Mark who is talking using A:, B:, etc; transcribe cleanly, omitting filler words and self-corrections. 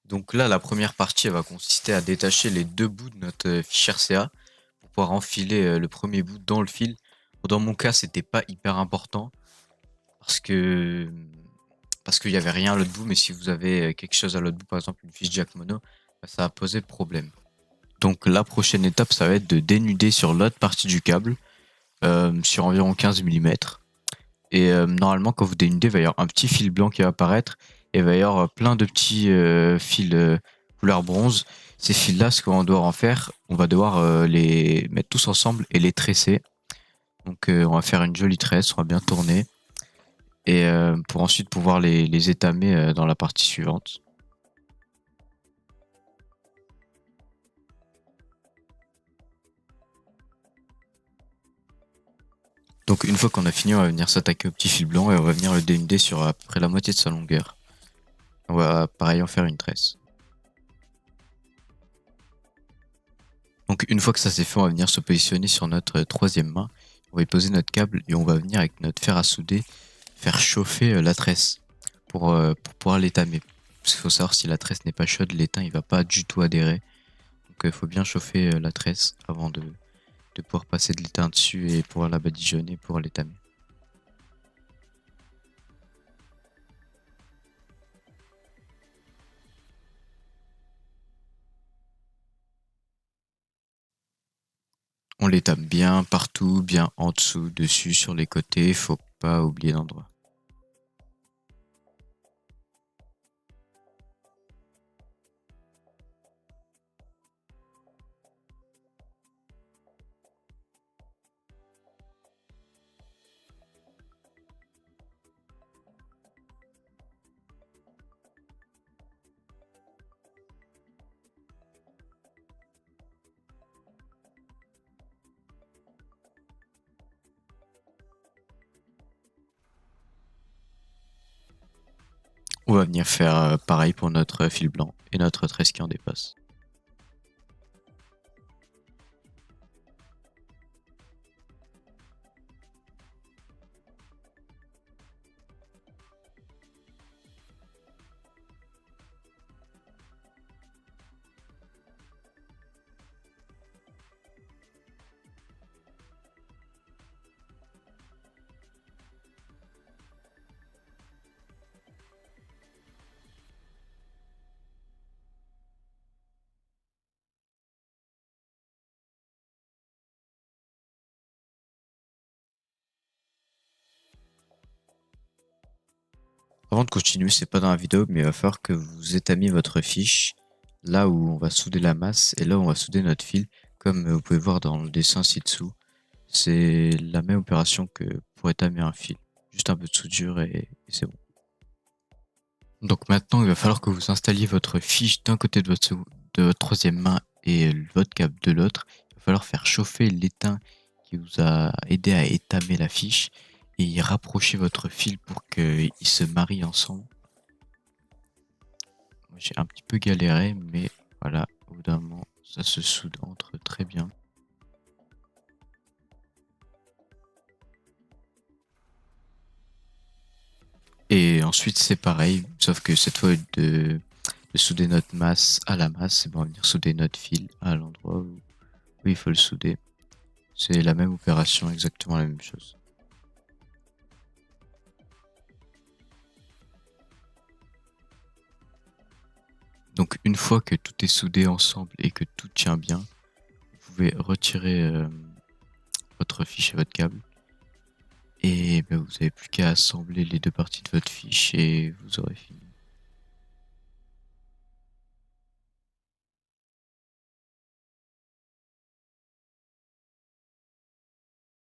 A: Donc là, la première partie, elle va consister à détacher les 2 bouts de notre, fiche RCA pour pouvoir enfiler, le premier bout dans le fil. Dans mon cas, c'était pas hyper important parce que, parce qu'il y avait rien à l'autre bout, mais si vous avez, quelque chose à l'autre bout, par exemple une fiche jack mono, bah, ça va poser problème. Donc la prochaine étape, ça va être de dénuder sur l'autre partie du câble, sur environ 15 millimètres. Et normalement, quand vous dénudez, il va y avoir un petit fil blanc qui va apparaître et il va y avoir plein de petits fils couleur bronze. Ces fils-là, ce qu'on va devoir en faire, on va devoir les mettre tous ensemble et les tresser. Donc on va faire une jolie tresse, on va bien tourner et pour ensuite pouvoir les étamer dans la partie suivante. Donc une fois qu'on a fini, on va venir s'attaquer au petit fil blanc et on va venir le dénuder sur à peu près la moitié de sa longueur. On va pareil en faire une tresse. Donc une fois que ça c'est fait, on va venir se positionner sur notre troisième main. On va y poser notre câble et on va venir avec notre fer à souder faire chauffer la tresse pour pouvoir l'étamer. Parce qu'il faut savoir si la tresse n'est pas chaude, l'étain il va pas du tout adhérer. Donc il faut bien chauffer la tresse avant de pouvoir passer de l'étain dessus et pouvoir la badigeonner pour l'étamer. On l'étame bien partout, bien en dessous, dessus, sur les côtés, faut pas oublier d'endroit. On va venir faire pareil pour notre fil blanc et notre tresse qui en dépasse. Avant de continuer, c'est pas dans la vidéo, mais il va falloir que vous étamiez votre fiche là où on va souder la masse et là où on va souder notre fil, comme vous pouvez voir dans le dessin ci-dessous. C'est la même opération que pour étamer un fil. Juste un peu de soudure et c'est bon. Donc maintenant, il va falloir que vous installiez votre fiche d'un côté de votre troisième main et votre câble de l'autre. Il va falloir faire chauffer l'étain qui vous a aidé à étamer la fiche et y rapprocher votre fil pour qu'ils se marient ensemble. J'ai un petit peu galéré, mais voilà, au bout d'un moment, ça se soude entre très bien. Et ensuite, c'est pareil, sauf que cette fois, de souder notre masse à la masse, et ben, on va venir souder notre fil à l'endroit où il faut le souder. C'est la même opération, exactement la même chose. Donc une fois que tout est soudé ensemble et que tout tient bien, vous pouvez retirer votre fiche et votre câble. Et ben, vous n'avez plus qu'à assembler les deux parties de votre fiche et vous aurez fini.